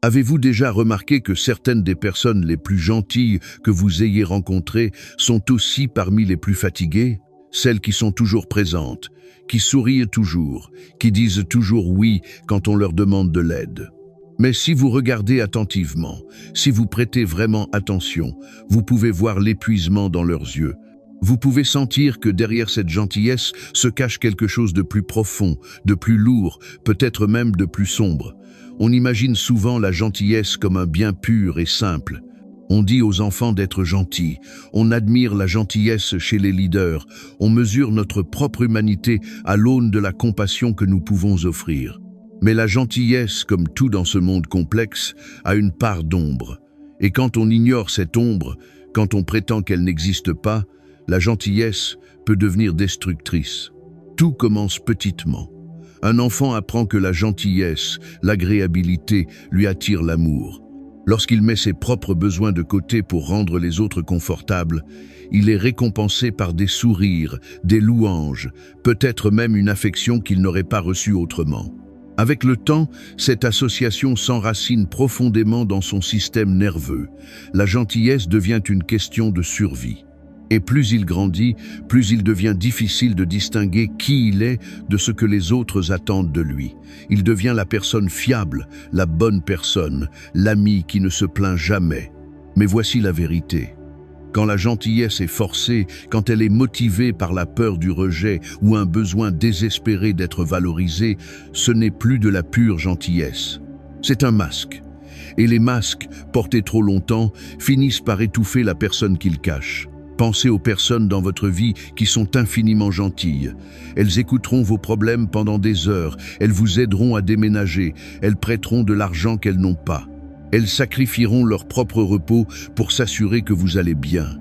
Avez-vous déjà remarqué que certaines des personnes les plus gentilles que vous ayez rencontrées sont aussi parmi les plus fatiguées? Celles qui sont toujours présentes, qui sourient toujours, qui disent toujours oui quand on leur demande de l'aide. Mais si vous regardez attentivement, si vous prêtez vraiment attention, vous pouvez voir l'épuisement dans leurs yeux. Vous pouvez sentir que derrière cette gentillesse se cache quelque chose de plus profond, de plus lourd, peut-être même de plus sombre. On imagine souvent la gentillesse comme un bien pur et simple. On dit aux enfants d'être gentils, on admire la gentillesse chez les leaders, on mesure notre propre humanité à l'aune de la compassion que nous pouvons offrir. Mais la gentillesse, comme tout dans ce monde complexe, a une part d'ombre. Et quand on ignore cette ombre, quand on prétend qu'elle n'existe pas, la gentillesse peut devenir destructrice. Tout commence petitement. Un enfant apprend que la gentillesse, l'agréabilité lui attire l'amour. Lorsqu'il met ses propres besoins de côté pour rendre les autres confortables, il est récompensé par des sourires, des louanges, peut-être même une affection qu'il n'aurait pas reçue autrement. Avec le temps, cette association s'enracine profondément dans son système nerveux. La gentillesse devient une question de survie. Et plus il grandit, plus il devient difficile de distinguer qui il est de ce que les autres attendent de lui. Il devient la personne fiable, la bonne personne, l'ami qui ne se plaint jamais. Mais voici la vérité. Quand la gentillesse est forcée, quand elle est motivée par la peur du rejet ou un besoin désespéré d'être valorisé, ce n'est plus de la pure gentillesse. C'est un masque. Et les masques, portés trop longtemps, finissent par étouffer la personne qu'ils cachent. Pensez aux personnes dans votre vie qui sont infiniment gentilles. Elles écouteront vos problèmes pendant des heures, elles vous aideront à déménager, elles prêteront de l'argent qu'elles n'ont pas. Elles sacrifieront leur propre repos pour s'assurer que vous allez bien.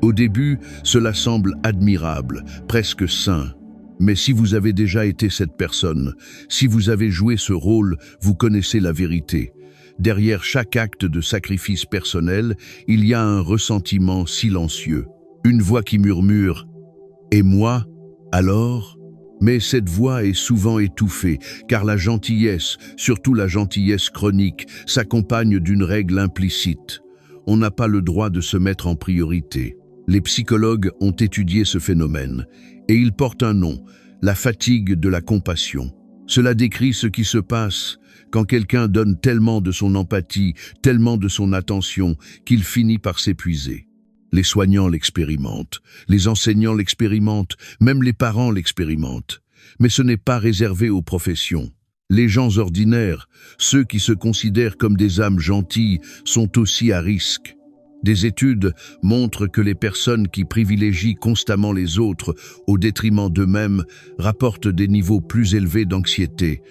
Au début, cela semble admirable, presque sain. Mais si vous avez déjà été cette personne, si vous avez joué ce rôle, vous connaissez la vérité. Derrière chaque acte de sacrifice personnel, il y a un ressentiment silencieux. Une voix qui murmure « Et moi, alors ?» Mais cette voix est souvent étouffée, car la gentillesse, surtout la gentillesse chronique, s'accompagne d'une règle implicite. On n'a pas le droit de se mettre en priorité. Les psychologues ont étudié ce phénomène, et il porte un nom, la fatigue de la compassion. Cela décrit ce qui se passe quand quelqu'un donne tellement de son empathie, tellement de son attention, qu'il finit par s'épuiser. Les soignants l'expérimentent, les enseignants l'expérimentent, même les parents l'expérimentent. Mais ce n'est pas réservé aux professions. Les gens ordinaires, ceux qui se considèrent comme des âmes gentilles, sont aussi à risque. Des études montrent que les personnes qui privilégient constamment les autres au détriment d'eux-mêmes rapportent des niveaux plus élevés d'anxiété,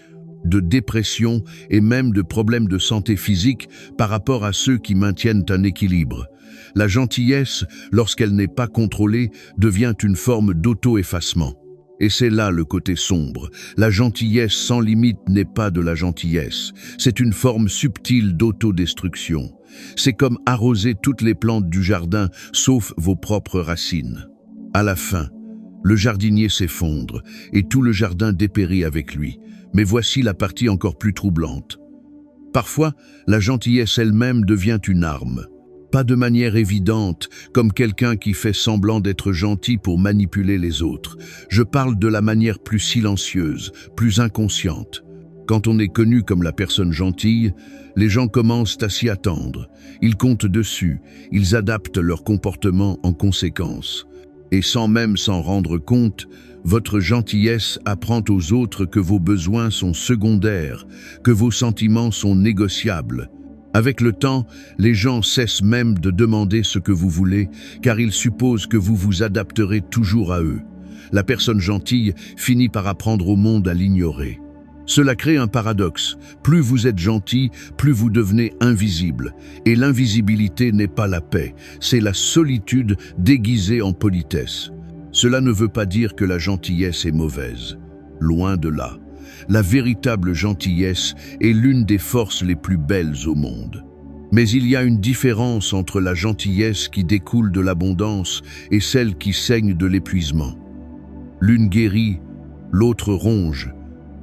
de dépression et même de problèmes de santé physique par rapport à ceux qui maintiennent un équilibre. La gentillesse, lorsqu'elle n'est pas contrôlée, devient une forme d'auto-effacement. Et c'est là le côté sombre. La gentillesse sans limite n'est pas de la gentillesse. C'est une forme subtile d'autodestruction. C'est comme arroser toutes les plantes du jardin, sauf vos propres racines. À la fin, le jardinier s'effondre et tout le jardin dépérit avec lui. Mais voici la partie encore plus troublante. Parfois, la gentillesse elle-même devient une arme. Pas de manière évidente, comme quelqu'un qui fait semblant d'être gentil pour manipuler les autres. Je parle de la manière plus silencieuse, plus inconsciente. Quand on est connu comme la personne gentille, les gens commencent à s'y attendre. Ils comptent dessus, ils adaptent leur comportement en conséquence. Et sans même s'en rendre compte, votre gentillesse apprend aux autres que vos besoins sont secondaires, que vos sentiments sont négociables. Avec le temps, les gens cessent même de demander ce que vous voulez, car ils supposent que vous vous adapterez toujours à eux. La personne gentille finit par apprendre au monde à l'ignorer. Cela crée un paradoxe. Plus vous êtes gentil, plus vous devenez invisible. Et l'invisibilité n'est pas la paix, c'est la solitude déguisée en politesse. Cela ne veut pas dire que la gentillesse est mauvaise. Loin de là. La véritable gentillesse est l'une des forces les plus belles au monde. Mais il y a une différence entre la gentillesse qui découle de l'abondance et celle qui saigne de l'épuisement. L'une guérit, l'autre ronge.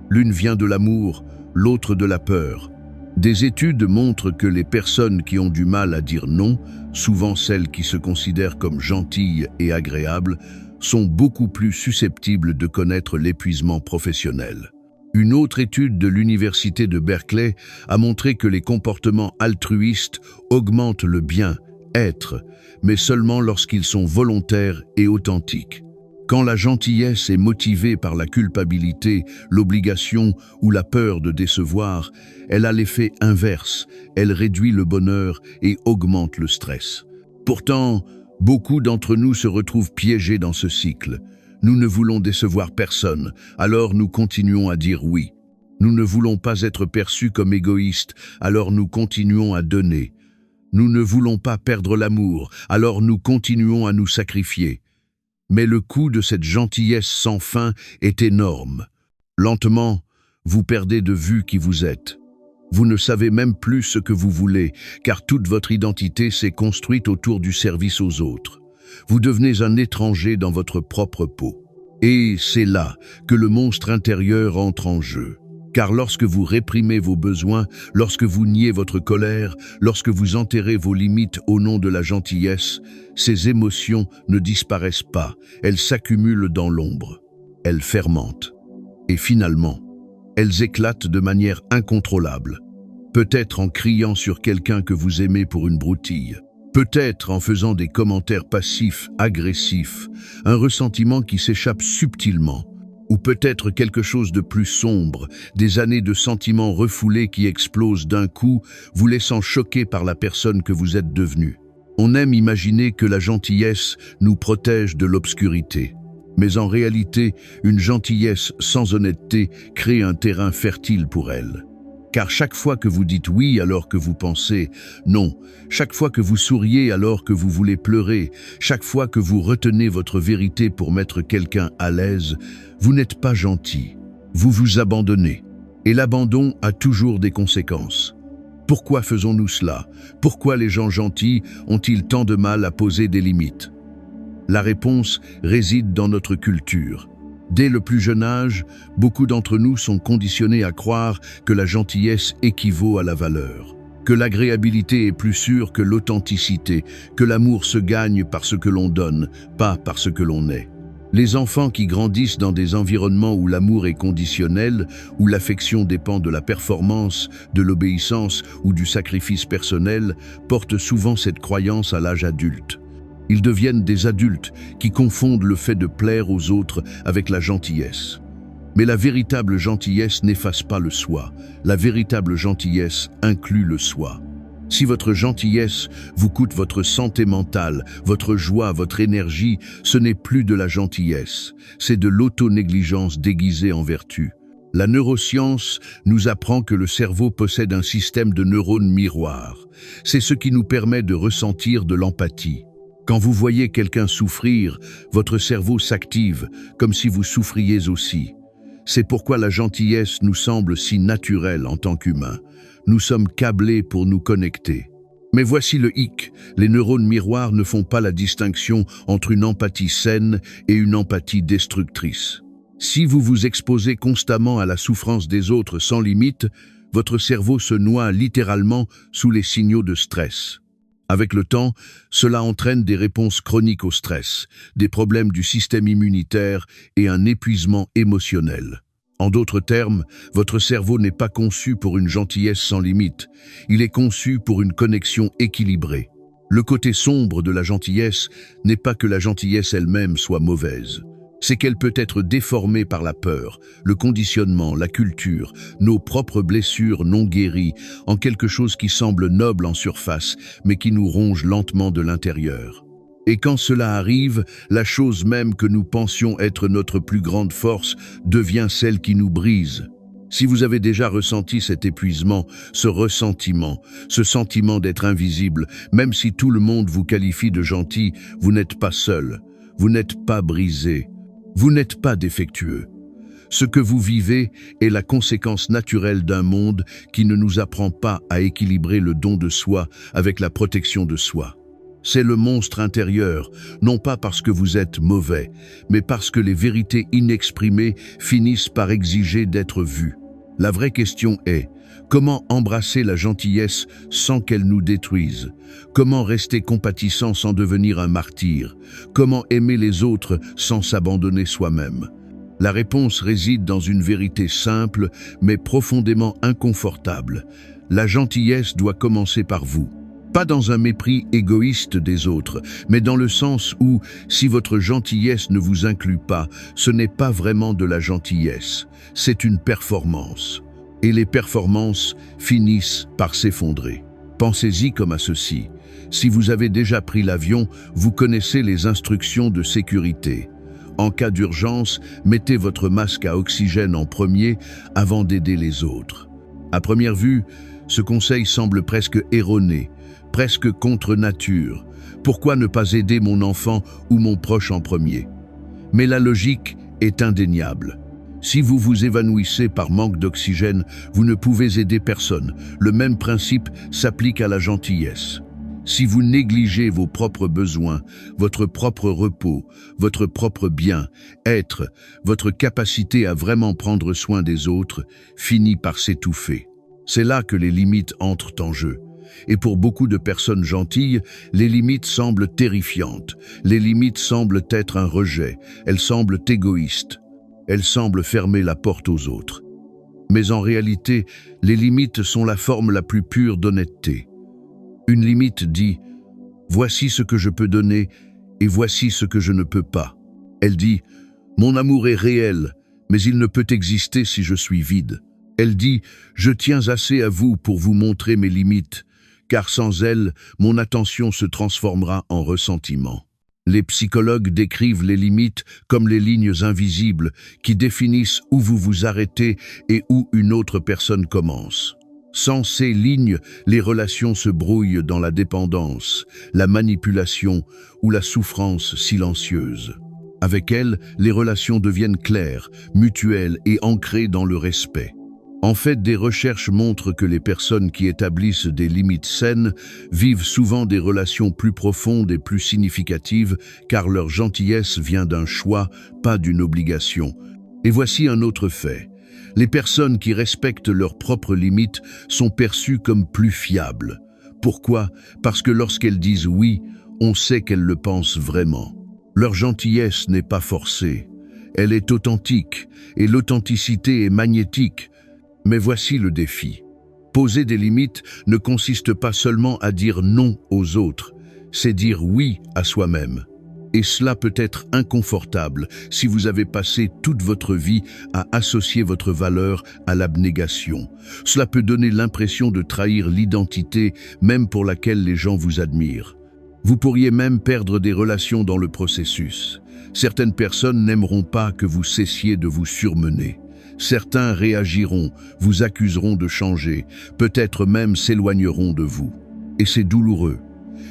L'une vient de l'amour, l'autre de la peur. Des études montrent que les personnes qui ont du mal à dire non, souvent celles qui se considèrent comme gentilles et agréables, sont beaucoup plus susceptibles de connaître l'épuisement professionnel. Une autre étude de l'université de Berkeley a montré que les comportements altruistes augmentent le bien-être, mais seulement lorsqu'ils sont volontaires et authentiques. Quand la gentillesse est motivée par la culpabilité, l'obligation ou la peur de décevoir, elle a l'effet inverse, elle réduit le bonheur et augmente le stress. Pourtant, beaucoup d'entre nous se retrouvent piégés dans ce cycle. Nous ne voulons décevoir personne, alors nous continuons à dire oui. Nous ne voulons pas être perçus comme égoïstes, alors nous continuons à donner. Nous ne voulons pas perdre l'amour, alors nous continuons à nous sacrifier. Mais le coût de cette gentillesse sans fin est énorme. Lentement, vous perdez de vue qui vous êtes. Vous ne savez même plus ce que vous voulez, car toute votre identité s'est construite autour du service aux autres. Vous devenez un étranger dans votre propre peau. Et c'est là que le monstre intérieur entre en jeu. Car lorsque vous réprimez vos besoins, lorsque vous niez votre colère, lorsque vous enterrez vos limites au nom de la gentillesse, ces émotions ne disparaissent pas, elles s'accumulent dans l'ombre. Elles fermentent. Et finalement, elles éclatent de manière incontrôlable. Peut-être en criant sur quelqu'un que vous aimez pour une broutille. Peut-être en faisant des commentaires passifs, agressifs, un ressentiment qui s'échappe subtilement. Ou peut-être quelque chose de plus sombre, des années de sentiments refoulés qui explosent d'un coup, vous laissant choqué par la personne que vous êtes devenue. On aime imaginer que la gentillesse nous protège de l'obscurité. Mais en réalité, une gentillesse sans honnêteté crée un terrain fertile pour elle. Car chaque fois que vous dites oui alors que vous pensez non, chaque fois que vous souriez alors que vous voulez pleurer, chaque fois que vous retenez votre vérité pour mettre quelqu'un à l'aise, vous n'êtes pas gentil, vous vous abandonnez. Et l'abandon a toujours des conséquences. Pourquoi faisons-nous cela? Pourquoi les gens gentils ont-ils tant de mal à poser des limites? La réponse réside dans notre culture. Dès le plus jeune âge, beaucoup d'entre nous sont conditionnés à croire que la gentillesse équivaut à la valeur, que l'agréabilité est plus sûre que l'authenticité, que l'amour se gagne par ce que l'on donne, pas par ce que l'on est. Les enfants qui grandissent dans des environnements où l'amour est conditionnel, où l'affection dépend de la performance, de l'obéissance ou du sacrifice personnel, portent souvent cette croyance à l'âge adulte. Ils deviennent des adultes qui confondent le fait de plaire aux autres avec la gentillesse. Mais la véritable gentillesse n'efface pas le soi. La véritable gentillesse inclut le soi. Si votre gentillesse vous coûte votre santé mentale, votre joie, votre énergie, ce n'est plus de la gentillesse, c'est de l'auto-négligence déguisée en vertu. La neuroscience nous apprend que le cerveau possède un système de neurones miroirs. C'est ce qui nous permet de ressentir de l'empathie. Quand vous voyez quelqu'un souffrir, votre cerveau s'active, comme si vous souffriez aussi. C'est pourquoi la gentillesse nous semble si naturelle en tant qu'humains. Nous sommes câblés pour nous connecter. Mais voici le hic, les neurones miroirs ne font pas la distinction entre une empathie saine et une empathie destructrice. Si vous vous exposez constamment à la souffrance des autres sans limite, votre cerveau se noie littéralement sous les signaux de stress. Avec le temps, cela entraîne des réponses chroniques au stress, des problèmes du système immunitaire et un épuisement émotionnel. En d'autres termes, votre cerveau n'est pas conçu pour une gentillesse sans limite, il est conçu pour une connexion équilibrée. Le côté sombre de la gentillesse n'est pas que la gentillesse elle-même soit mauvaise. C'est qu'elle peut être déformée par la peur, le conditionnement, la culture, nos propres blessures non guéries, en quelque chose qui semble noble en surface, mais qui nous ronge lentement de l'intérieur. Et quand cela arrive, la chose même que nous pensions être notre plus grande force devient celle qui nous brise. Si vous avez déjà ressenti cet épuisement, ce ressentiment, ce sentiment d'être invisible, même si tout le monde vous qualifie de gentil, vous n'êtes pas seul, vous n'êtes pas brisé. Vous n'êtes pas défectueux. Ce que vous vivez est la conséquence naturelle d'un monde qui ne nous apprend pas à équilibrer le don de soi avec la protection de soi. C'est le monstre intérieur, non pas parce que vous êtes mauvais, mais parce que les vérités inexprimées finissent par exiger d'être vues. La vraie question est, comment embrasser la gentillesse sans qu'elle nous détruise? Comment rester compatissant sans devenir un martyr? Comment aimer les autres sans s'abandonner soi-même? La réponse réside dans une vérité simple, mais profondément inconfortable. La gentillesse doit commencer par vous. Pas dans un mépris égoïste des autres, mais dans le sens où, si votre gentillesse ne vous inclut pas, ce n'est pas vraiment de la gentillesse, c'est une performance. Et les performances finissent par s'effondrer. Pensez-y comme à ceci. Si vous avez déjà pris l'avion, vous connaissez les instructions de sécurité. En cas d'urgence, mettez votre masque à oxygène en premier avant d'aider les autres. À première vue, ce conseil semble presque erroné, presque contre nature. Pourquoi ne pas aider mon enfant ou mon proche en premier? Mais la logique est indéniable. Si vous vous évanouissez par manque d'oxygène, vous ne pouvez aider personne. Le même principe s'applique à la gentillesse. Si vous négligez vos propres besoins, votre propre repos, votre propre bien-être, votre capacité à vraiment prendre soin des autres finit par s'étouffer. C'est là que les limites entrent en jeu. Et pour beaucoup de personnes gentilles, les limites semblent terrifiantes. Les limites semblent être un rejet. Elles semblent égoïstes. Elles semblent fermer la porte aux autres. Mais en réalité, les limites sont la forme la plus pure d'honnêteté. Une limite dit « Voici ce que je peux donner et voici ce que je ne peux pas ». Elle dit « Mon amour est réel, mais il ne peut exister si je suis vide ». Elle dit « Je tiens assez à vous pour vous montrer mes limites, car sans elles, mon attention se transformera en ressentiment ». Les psychologues décrivent les limites comme les lignes invisibles qui définissent où vous vous arrêtez et où une autre personne commence. Sans ces lignes, les relations se brouillent dans la dépendance, la manipulation ou la souffrance silencieuse. Avec elles, les relations deviennent claires, mutuelles et ancrées dans le respect. En fait, des recherches montrent que les personnes qui établissent des limites saines vivent souvent des relations plus profondes et plus significatives car leur gentillesse vient d'un choix, pas d'une obligation. Et voici un autre fait. Les personnes qui respectent leurs propres limites sont perçues comme plus fiables. Pourquoi? Parce que lorsqu'elles disent oui, on sait qu'elles le pensent vraiment. Leur gentillesse n'est pas forcée. Elle est authentique, et l'authenticité est magnétique. Mais voici le défi. Poser des limites ne consiste pas seulement à dire non aux autres, c'est dire oui à soi-même. Et cela peut être inconfortable si vous avez passé toute votre vie à associer votre valeur à l'abnégation. Cela peut donner l'impression de trahir l'identité même pour laquelle les gens vous admirent. Vous pourriez même perdre des relations dans le processus. Certaines personnes n'aimeront pas que vous cessiez de vous surmener. Certains réagiront, vous accuseront de changer, peut-être même s'éloigneront de vous. Et c'est douloureux.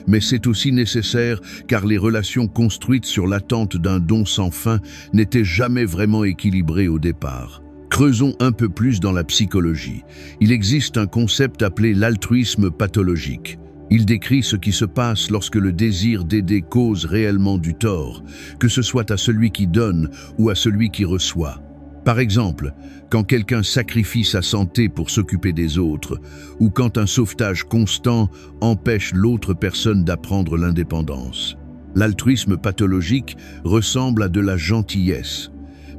Mais c'est aussi nécessaire car les relations construites sur l'attente d'un don sans fin n'étaient jamais vraiment équilibrées au départ. Creusons un peu plus dans la psychologie. Il existe un concept appelé l'altruisme pathologique. Il décrit ce qui se passe lorsque le désir d'aider cause réellement du tort, que ce soit à celui qui donne ou à celui qui reçoit. Par exemple, quand quelqu'un sacrifie sa santé pour s'occuper des autres, ou quand un sauvetage constant empêche l'autre personne d'apprendre l'indépendance. L'altruisme pathologique ressemble à de la gentillesse,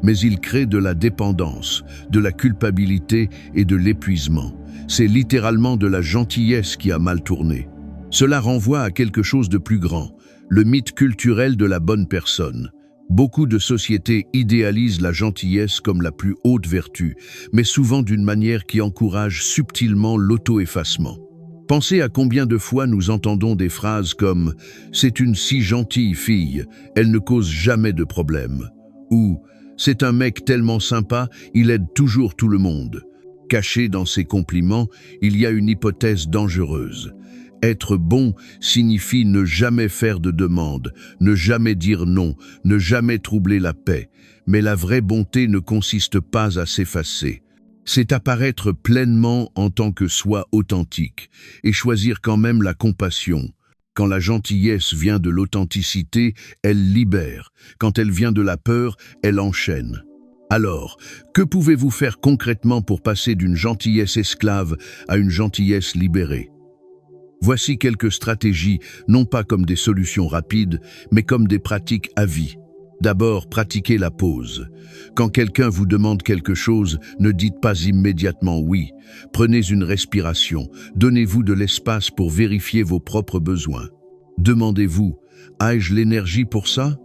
mais il crée de la dépendance, de la culpabilité et de l'épuisement. C'est littéralement de la gentillesse qui a mal tourné. Cela renvoie à quelque chose de plus grand, le mythe culturel de la bonne personne. Beaucoup de sociétés idéalisent la gentillesse comme la plus haute vertu, mais souvent d'une manière qui encourage subtilement l'auto-effacement. Pensez à combien de fois nous entendons des phrases comme « c'est une si gentille fille, elle ne cause jamais de problème » ou « c'est un mec tellement sympa, il aide toujours tout le monde ». Caché dans ces compliments, il y a une hypothèse dangereuse. Être bon signifie ne jamais faire de demande, ne jamais dire non, ne jamais troubler la paix. Mais la vraie bonté ne consiste pas à s'effacer. C'est apparaître pleinement en tant que soi authentique et choisir quand même la compassion. Quand la gentillesse vient de l'authenticité, elle libère. Quand elle vient de la peur, elle enchaîne. Alors, que pouvez-vous faire concrètement pour passer d'une gentillesse esclave à une gentillesse libérée? Voici quelques stratégies, non pas comme des solutions rapides, mais comme des pratiques à vie. D'abord, pratiquez la pause. Quand quelqu'un vous demande quelque chose, ne dites pas immédiatement oui. Prenez une respiration, donnez-vous de l'espace pour vérifier vos propres besoins. Demandez-vous, ai-je l'énergie pour ça?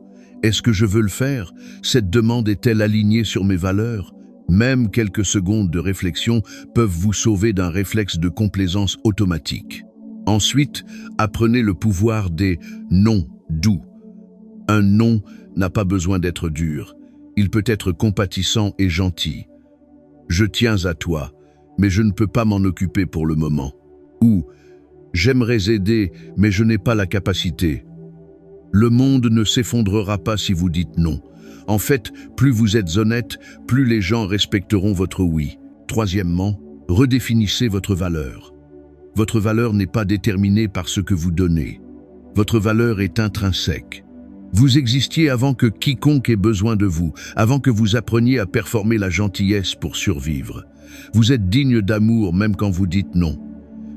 Est-ce que je veux le faire? Cette demande est-elle alignée sur mes valeurs? Même quelques secondes de réflexion peuvent vous sauver d'un réflexe de complaisance automatique. Ensuite, apprenez le pouvoir des non doux. Un non n'a pas besoin d'être dur. Il peut être compatissant et gentil. Je tiens à toi, mais je ne peux pas m'en occuper pour le moment. Ou j'aimerais aider, mais je n'ai pas la capacité. Le monde ne s'effondrera pas si vous dites non. En fait, plus vous êtes honnête, plus les gens respecteront votre oui. Troisièmement, redéfinissez votre valeur. Votre valeur n'est pas déterminée par ce que vous donnez. Votre valeur est intrinsèque. Vous existiez avant que quiconque ait besoin de vous, avant que vous appreniez à performer la gentillesse pour survivre. Vous êtes digne d'amour même quand vous dites non,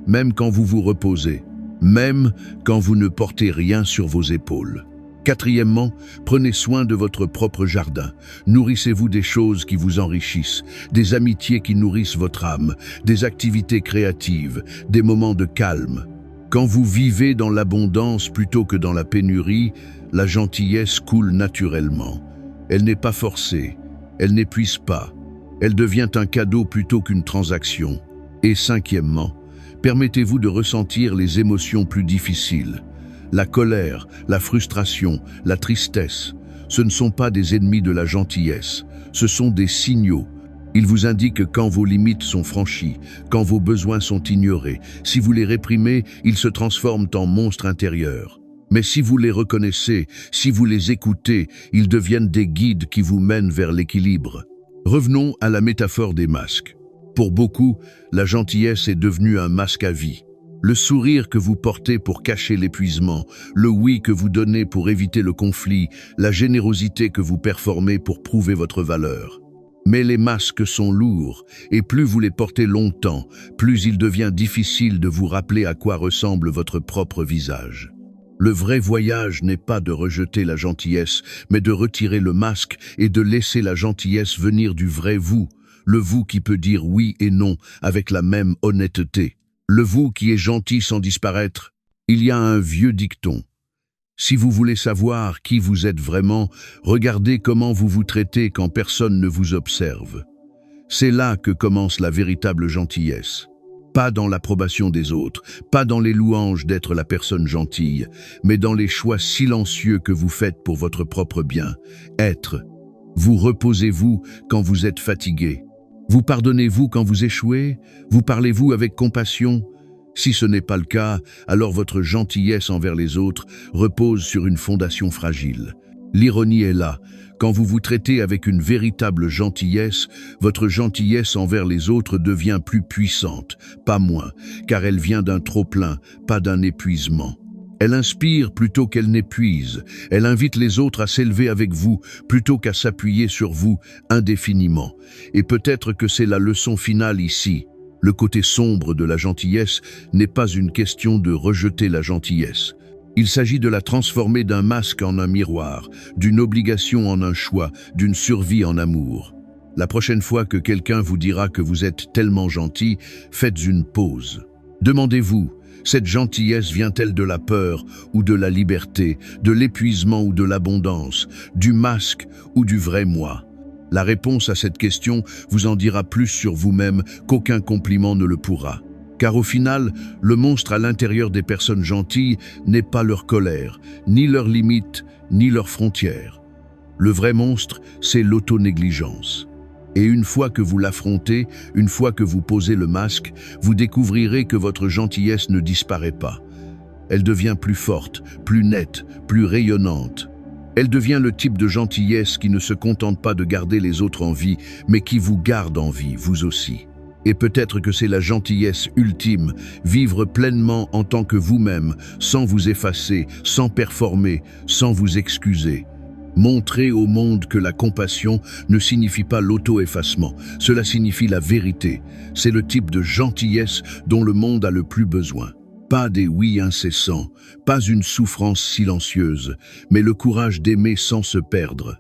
même quand vous vous reposez, même quand vous ne portez rien sur vos épaules. Quatrièmement, prenez soin de votre propre jardin. Nourrissez-vous des choses qui vous enrichissent, des amitiés qui nourrissent votre âme, des activités créatives, des moments de calme. Quand vous vivez dans l'abondance plutôt que dans la pénurie, la gentillesse coule naturellement. Elle n'est pas forcée, elle n'épuise pas, elle devient un cadeau plutôt qu'une transaction. Et cinquièmement, permettez-vous de ressentir les émotions plus difficiles. La colère, la frustration, la tristesse, ce ne sont pas des ennemis de la gentillesse, ce sont des signaux. Ils vous indiquent quand vos limites sont franchies, quand vos besoins sont ignorés. Si vous les réprimez, ils se transforment en monstres intérieurs. Mais si vous les reconnaissez, si vous les écoutez, ils deviennent des guides qui vous mènent vers l'équilibre. Revenons à la métaphore des masques. Pour beaucoup, la gentillesse est devenue un masque à vie. Le sourire que vous portez pour cacher l'épuisement, le oui que vous donnez pour éviter le conflit, la générosité que vous performez pour prouver votre valeur. Mais les masques sont lourds, et plus vous les portez longtemps, plus il devient difficile de vous rappeler à quoi ressemble votre propre visage. Le vrai voyage n'est pas de rejeter la gentillesse, mais de retirer le masque et de laisser la gentillesse venir du vrai vous, le vous qui peut dire oui et non avec la même honnêteté. Le vous qui est gentil sans disparaître. Il y a un vieux dicton. Si vous voulez savoir qui vous êtes vraiment, regardez comment vous vous traitez quand personne ne vous observe. C'est là que commence la véritable gentillesse. Pas dans l'approbation des autres, pas dans les louanges d'être la personne gentille, mais dans les choix silencieux que vous faites pour votre propre bien. Être. Vous reposez-vous quand vous êtes fatigué. Vous pardonnez-vous quand vous échouez? Vous parlez-vous avec compassion? Si ce n'est pas le cas, alors votre gentillesse envers les autres repose sur une fondation fragile. L'ironie est là. Quand vous vous traitez avec une véritable gentillesse, votre gentillesse envers les autres devient plus puissante, pas moins, car elle vient d'un trop-plein, pas d'un épuisement. Elle inspire plutôt qu'elle n'épuise. Elle invite les autres à s'élever avec vous plutôt qu'à s'appuyer sur vous indéfiniment. Et peut-être que c'est la leçon finale ici. Le côté sombre de la gentillesse n'est pas une question de rejeter la gentillesse. Il s'agit de la transformer d'un masque en un miroir, d'une obligation en un choix, d'une survie en amour. La prochaine fois que quelqu'un vous dira que vous êtes tellement gentil, faites une pause. Demandez-vous, cette gentillesse vient-elle de la peur ou de la liberté, de l'épuisement ou de l'abondance, du masque ou du vrai moi? La réponse à cette question vous en dira plus sur vous-même qu'aucun compliment ne le pourra. Car au final, le monstre à l'intérieur des personnes gentilles n'est pas leur colère, ni leurs limites, ni leurs frontières. Le vrai monstre, c'est l'autonégligence. Et une fois que vous l'affrontez, une fois que vous posez le masque, vous découvrirez que votre gentillesse ne disparaît pas. Elle devient plus forte, plus nette, plus rayonnante. Elle devient le type de gentillesse qui ne se contente pas de garder les autres en vie, mais qui vous garde en vie, vous aussi. Et peut-être que c'est la gentillesse ultime, vivre pleinement en tant que vous-même, sans vous effacer, sans performer, sans vous excuser. Montrer au monde que la compassion ne signifie pas l'auto-effacement, cela signifie la vérité. C'est le type de gentillesse dont le monde a le plus besoin. Pas des oui incessants, pas une souffrance silencieuse, mais le courage d'aimer sans se perdre.